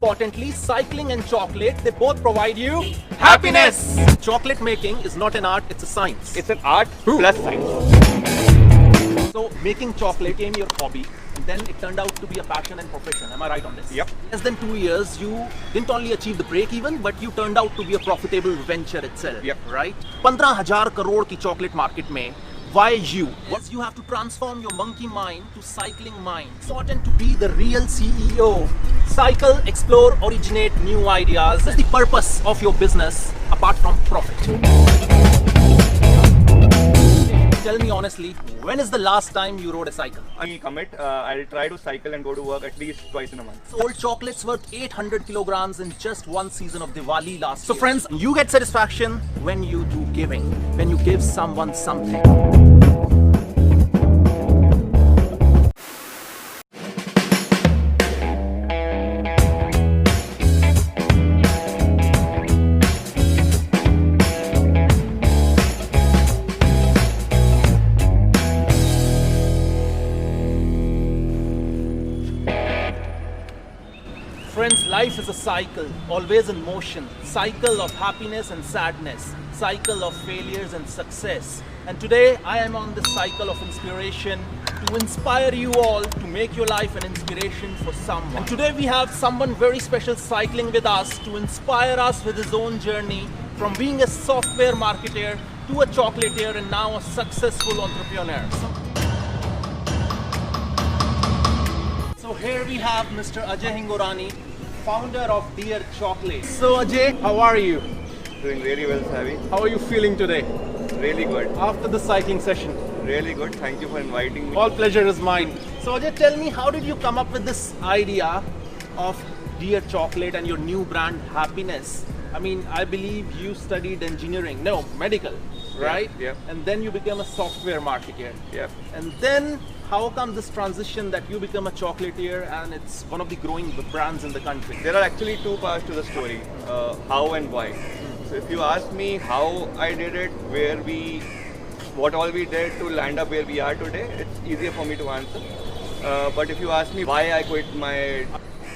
Importantly, cycling and chocolate, they both provide you happiness. Chocolate making is not an art, it's a science. It's an art plus science. So making chocolate became your hobby, and then it turned out to be a passion and profession. Am I right on this? Yep. Less than 2 years, you didn't only achieve the break even, but you turned out to be a profitable venture itself. Yep. Right? 15,000 crore की chocolate market में, why you? What you have to transform your monkey mind to cycling mind. Sought to be the real CEO. Cycle, explore, originate new ideas. That's the purpose of your business apart from profit. Tell me honestly, when is the last time you rode a cycle? I'll commit. I'll try to cycle and go to work at least twice in a month. Sold chocolates worth 800 kilograms in just one season of Diwali last year. So friends, you get satisfaction when you do giving, when you give someone something. Friends, life is a cycle, always in motion. Cycle of happiness and sadness, cycle of failures and success. And today I am on this cycle of inspiration to inspire you all to make your life an inspiration for someone. And today we have someone very special cycling with us to inspire us with his own journey from being a software marketer to a chocolatier and now a successful entrepreneur. So here we have Mr. Ajay Hingorani, founder of Dear Chocolate. So Ajay, how are you? Doing really well, Savi. How are you feeling today? Really good. After the cycling session? Really good. Thank you for inviting me. All pleasure is mine. So Ajay, tell me, how did you come up with this idea of Dear Chocolate and your new brand Happiness? I mean, I believe you studied engineering, no, medical, right? Yeah. And then you became a software marketer. Yeah. And then how come this transition that you become a chocolatier and it's one of the growing brands in the country? There are actually two parts to the story, how and why. So if you ask me how I did it, what all we did to land up where we are today, it's easier for me to answer. But if you ask me why I quit my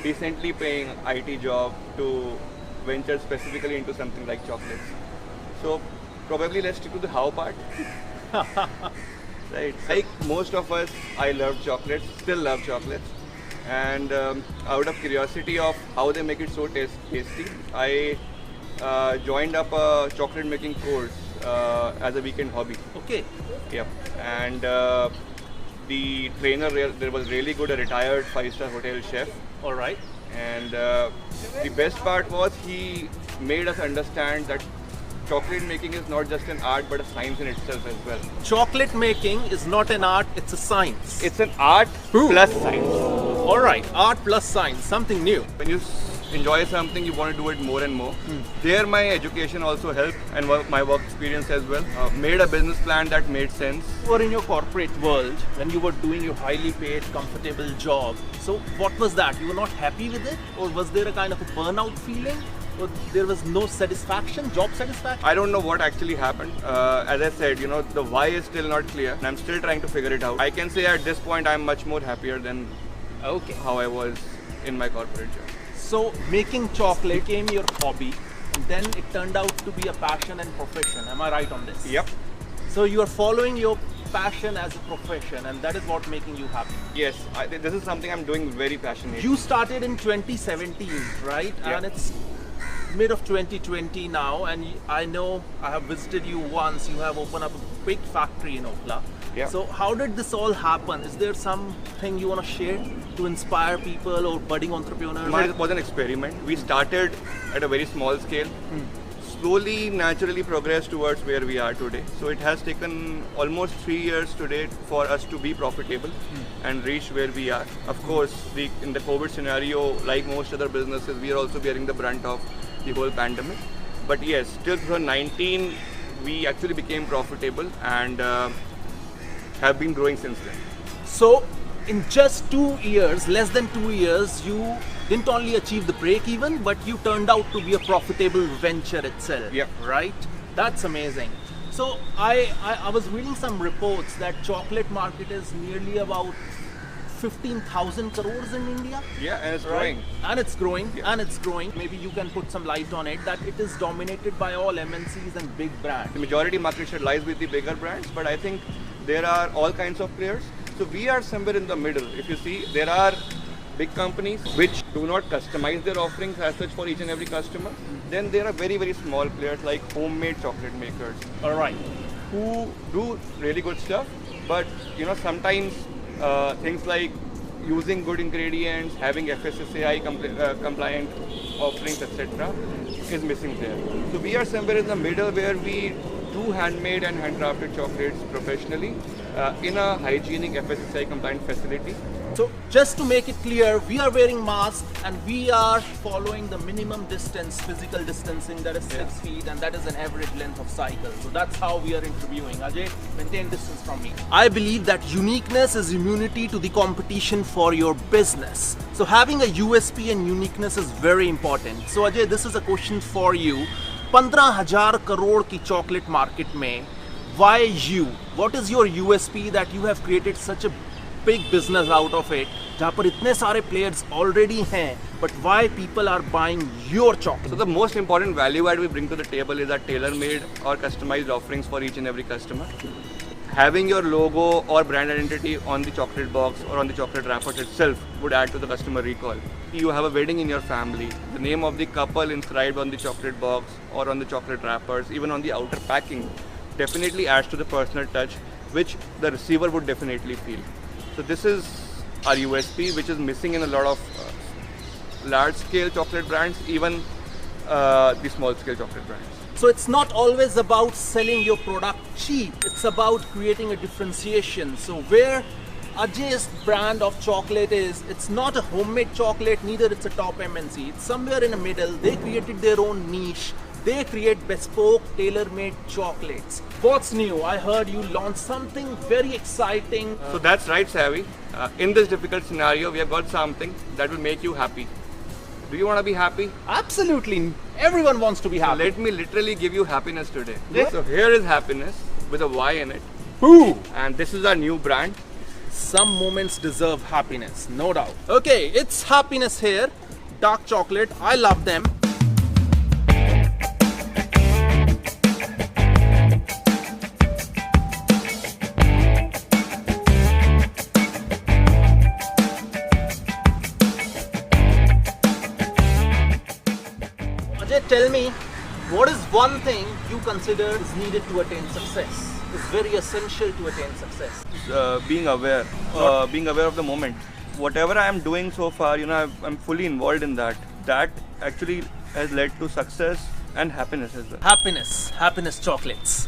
decently paying IT job to venture specifically into something like chocolates. So probably let's stick to the how part. Right. Like most of us, I love chocolates, still love chocolates. And out of curiosity of how they make it so tasty, I joined up a chocolate making course as a weekend hobby. Okay. Yep. And the trainer there was really good, a retired 5-star hotel chef. All right. And the best part was he made us understand that chocolate making is not just an art but a science in itself as well. Chocolate making is not an art, it's a science. It's an art plus science. All right, art plus science, something new. When you enjoy something, you want to do it more and more. There my education also helped and my work experience as well. Made a business plan that made sense. You were in your corporate world when you were doing your highly paid, comfortable job. So what was that? You were not happy with it? Or was there a kind of a burnout feeling? Or there was no satisfaction, job satisfaction? I don't know what actually happened. As I said, the why is still not clear and I'm still trying to figure it out. I can say at this point I'm much more happier than how I was in my corporate job. So making chocolate became your hobby, and then it turned out to be a passion and profession. Am I right on this? Yep. So you are following your passion as a profession, and that is what making you happy. Yes, this is something I'm doing very passionately. You started in 2017, right? Yep. And it's mid of 2020 now, and I know I have visited you once. You have opened up a big factory in Okla. Yeah. So how did this all happen? Is there something you want to share to inspire people or budding entrepreneurs? It was an experiment. We started at a very small scale, slowly, naturally progressed towards where we are today. So it has taken almost 3 years today for us to be profitable and reach where we are. Of course, in the COVID scenario, like most other businesses, we are also bearing the brunt of the whole pandemic. But yes, till 2019, we actually became profitable and have been growing since then. So in just 2 years, less than 2 years, you didn't only achieve the break even, but you turned out to be a profitable venture itself. Yep. Right? That's amazing. So I was reading some reports that chocolate market is nearly about 15,000 crores in India. Yeah, and it's Right? growing. And it's growing, Yeah. and it's growing. Maybe you can put some light on it, that it is dominated by all MNCs and big brands. The majority market share lies with the bigger brands, but I think there are all kinds of players. So we are somewhere in the middle. If you see, there are big companies which do not customize their offerings as such for each and every customer. Then there are very, very small players like homemade chocolate makers All right. who do really good stuff, but sometimes things like using good ingredients, having FSSAI compliant offerings, etc., is missing there. So we are somewhere in the middle where we do handmade and handcrafted chocolates professionally in a hygienic FSSAI compliant facility. So just to make it clear, we are wearing masks and we are following the minimum distance, physical distancing, that is 6 feet, and that is an average length of cycle. So that's how we are interviewing. Ajay, maintain distance from me. I believe that uniqueness is immunity to the competition for your business. So having a USP and uniqueness is very important. So Ajay, this is a question for you. 15,000 crore की chocolate market में, why you? What is your USP that you have created such a big business out of it, जहाँ पर इतने सारे players already हैं, but why people are buying your chocolate? So the most important value add we bring to the table is our tailor-made or customized offerings for each and every customer. Having your logo or brand identity on the chocolate box or on the chocolate wrappers itself would add to the customer recall. You have a wedding in your family, the name of the couple inscribed on the chocolate box or on the chocolate wrappers, even on the outer packing, definitely adds to the personal touch, which the receiver would definitely feel. So this is our USP, which is missing in a lot of large-scale chocolate brands, even the small-scale chocolate brands. So it's not always about selling your product cheap, it's about creating a differentiation. So where Ajay's brand of chocolate is, it's not a homemade chocolate, neither it's a top MNC. It's somewhere in the middle. They created their own niche. They create bespoke, tailor-made chocolates. What's new? I heard you launched something very exciting. So that's right, Savvy. In this difficult scenario, we have got something that will make you happy. Do you want to be happy? Absolutely. Everyone wants to be So happy. let me literally give you happiness today. So here is happiness with a Y in it. Ooh. And this is our new brand. Some moments deserve happiness, no doubt. Okay, it's happiness here. Dark chocolate, I love them. Ajay, tell me, what is one thing you consider is needed to attain success? Is very essential to attain success. Being aware of the moment. Whatever I am doing so far, I'm fully involved in that. That actually has led to success and happiness as well. Happiness chocolates.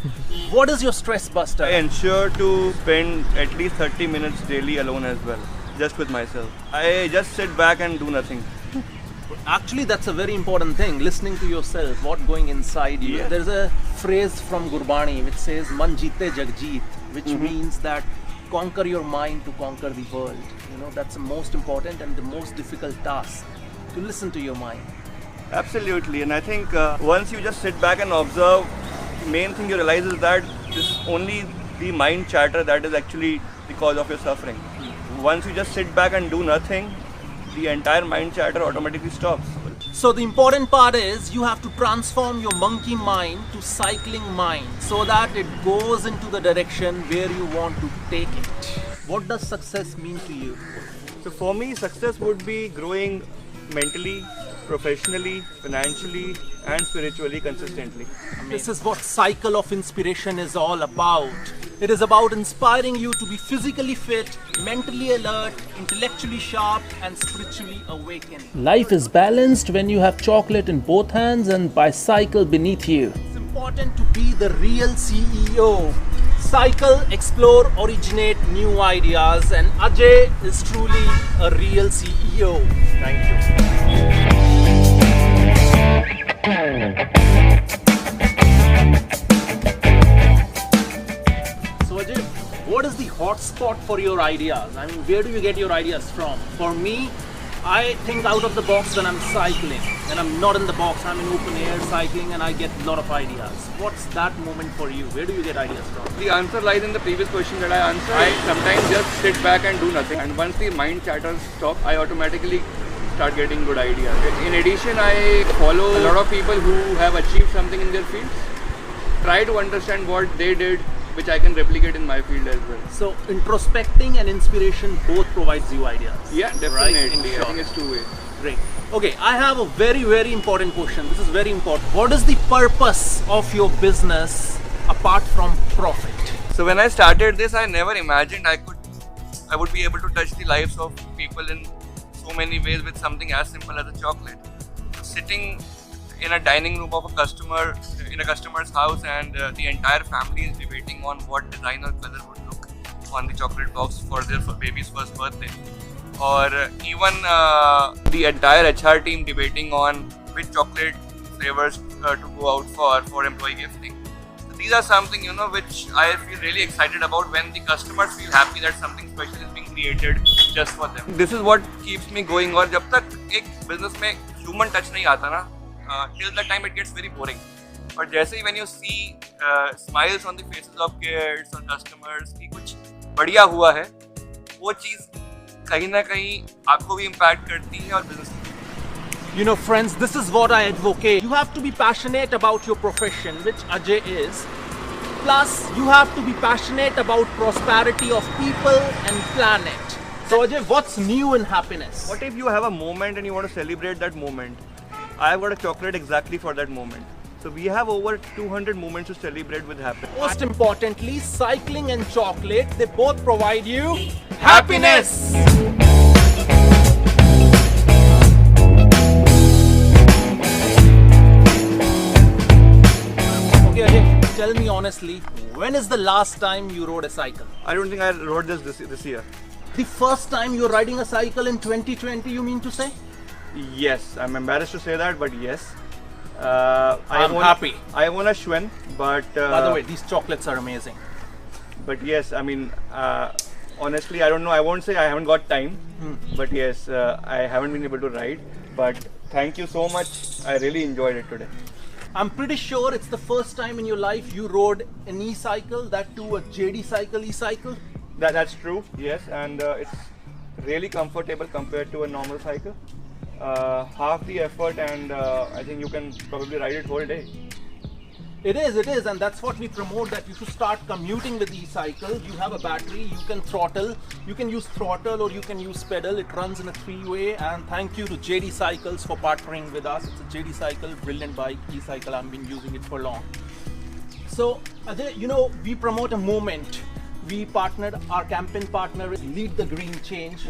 What is your stress buster? I ensure to spend at least 30 minutes daily alone as well, just with myself. I just sit back and do nothing. Actually, that's a very important thing, listening to yourself, what going inside you. Yeah. There's a phrase from Gurbani which says, Man jeete jag jeet, which means that conquer your mind to conquer the world. That's the most important and the most difficult task, to listen to your mind. Absolutely, and I think once you just sit back and observe, the main thing you realize is that it's only the mind chatter that is actually the cause of your suffering. Once you just sit back and do nothing, the entire mind chatter automatically stops. So the important part is you have to transform your monkey mind to cycling mind so that it goes into the direction where you want to take it. What does success mean to you? So for me, success would be growing mentally, professionally, financially, and spiritually consistently. This is what Cycle of Inspiration is all about. It is about inspiring you to be physically fit, mentally alert, intellectually sharp, and spiritually awakened. Life is balanced when you have chocolate in both hands and bicycle beneath you. It's important to be the real CEO. Cycle, explore, originate new ideas, and Ajay is truly a real CEO. Thank you. So Ajay, what is the hotspot for your ideas? I mean, where do you get your ideas from? For me, I think out of the box when I'm cycling. When I'm not in the box, I'm in open air cycling and I get a lot of ideas. What's that moment for you? Where do you get ideas from? The answer lies in the previous question that I answered. I sometimes just sit back and do nothing. And once the mind chatter stops, I automatically start getting good ideas. In addition, I follow a lot of people who have achieved something in their fields. Try to understand what they did, which I can replicate in my field as well. So introspecting and inspiration both provides you ideas. Yeah, definitely. Right? I think it's two ways. Great. Okay, I have a very important question. This is very important. What is the purpose of your business apart from profit? So when I started this, I never imagined I would be able to touch the lives of people in so many ways with something as simple as a chocolate. Sitting in a dining room of a customer in a customer's house and the entire family is debating on what design or color would look on the chocolate box for their baby's first birthday, or even the entire HR team debating on which chocolate flavors to go out for employee gifting. So these are something which I feel really excited about when the customers feel happy that something special is being created just for them. This is what keeps me going on. जब तक एक business में human touch नहीं आता ना, till the time it gets very boring. But जैसे ही when you see smiles on the faces of kids or customers कि कुछ बढ़िया हुआ है, वो चीज़ कहीं ना कहीं आपको भी impact करती है और business. You know, friends, this is what I advocate. You have to be passionate about your profession, which Ajay is. Plus, you have to be passionate about prosperity of people and planet. So Ajay, what's new in happiness? What if you have a moment and you want to celebrate that moment? I've got a chocolate exactly for that moment. So we have over 200 moments to celebrate with happiness. Most importantly, cycling and chocolate, they both provide you happiness. Okay Ajay, tell me honestly, when is the last time you rode a cycle? I don't think I rode this year. The first time you're riding a cycle in 2020, you mean to say? Yes, I'm embarrassed to say that, but yes. I'm happy. I own a Schwen, but by the way, these chocolates are amazing. But yes, I mean, honestly, I don't know. I won't say I haven't got time, but yes, I haven't been able to ride. But thank you so much. I really enjoyed it today. I'm pretty sure it's the first time in your life you rode an e-cycle, that too a JD Cycle e-cycle. That's true. Yes, and it's really comfortable compared to a normal cycle. Half the effort, and I think you can probably ride it whole day. It is, and that's what we promote, that you should start commuting with e-cycle. You have a battery, you can throttle, you can use throttle or you can use pedal. It runs in a three-way, and thank you to JD Cycles for partnering with us. It's a JD Cycle, brilliant bike, e-cycle. I've been using it for long. So Ajay, we promote a moment. We partnered, our campaign partner is Lead the Green Change.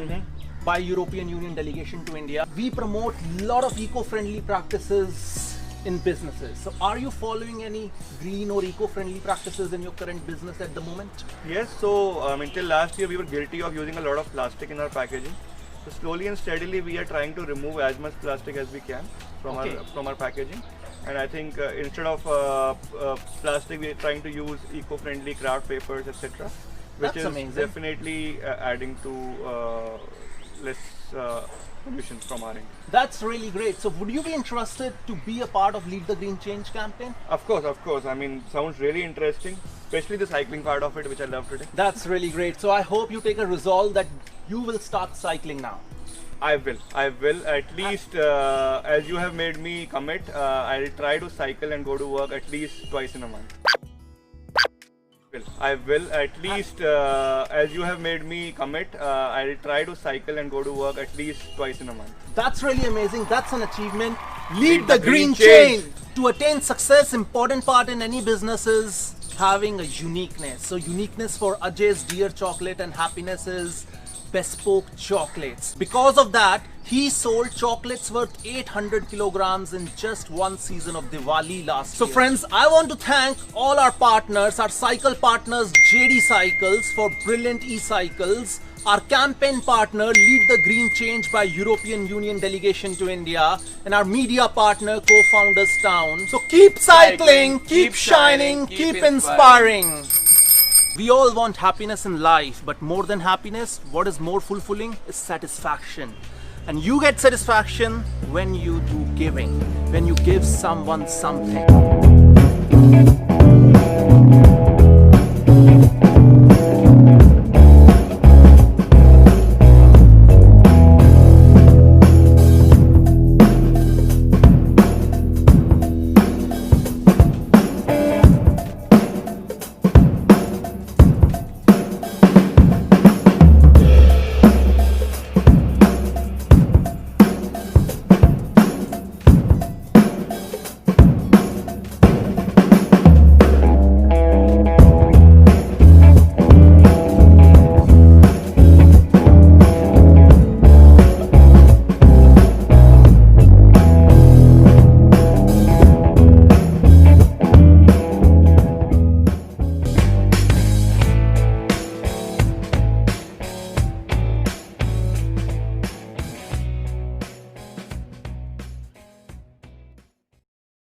By European Union delegation to India. We promote a lot of eco-friendly practices in businesses. So are you following any green or eco-friendly practices in your current business at the moment? Yes, so until last year we were guilty of using a lot of plastic in our packaging. So slowly and steadily we are trying to remove as much plastic as we can from our packaging. And I think instead of plastic, we are trying to use eco-friendly craft papers, etc. Which That's is amazing. Definitely adding to less pollution from our end. That's really great. So would you be interested to be a part of Lead the Green Change campaign? Of course. I mean, sounds really interesting, especially the cycling part of it, which I love today. That's really great. So I hope you take a resolve that you will start cycling now. I will. At least, as you have made me commit, I'll try to cycle and go to work at least twice in a month. I will. At least, as you have made me commit, I'll try to cycle and go to work at least twice in a month. That's really amazing. That's an achievement. Lead the green change. To attain success, important part in any business is having a uniqueness. So uniqueness for Ajay's Dear Chocolate and Happiness is bespoke chocolates. Because of that, he sold chocolates worth 800 kilograms in just one season of Diwali last year. So friends, I want to thank all our partners, our cycle partners JD Cycles for brilliant e-cycles, our campaign partner Lead the Green Change by European Union delegation to India, and our media partner Co-Founders Town. So keep cycling, keep shining, keep inspiring. We all want happiness in life, but more than happiness, what is more fulfilling is satisfaction. And you get satisfaction when you do giving, when you give someone something.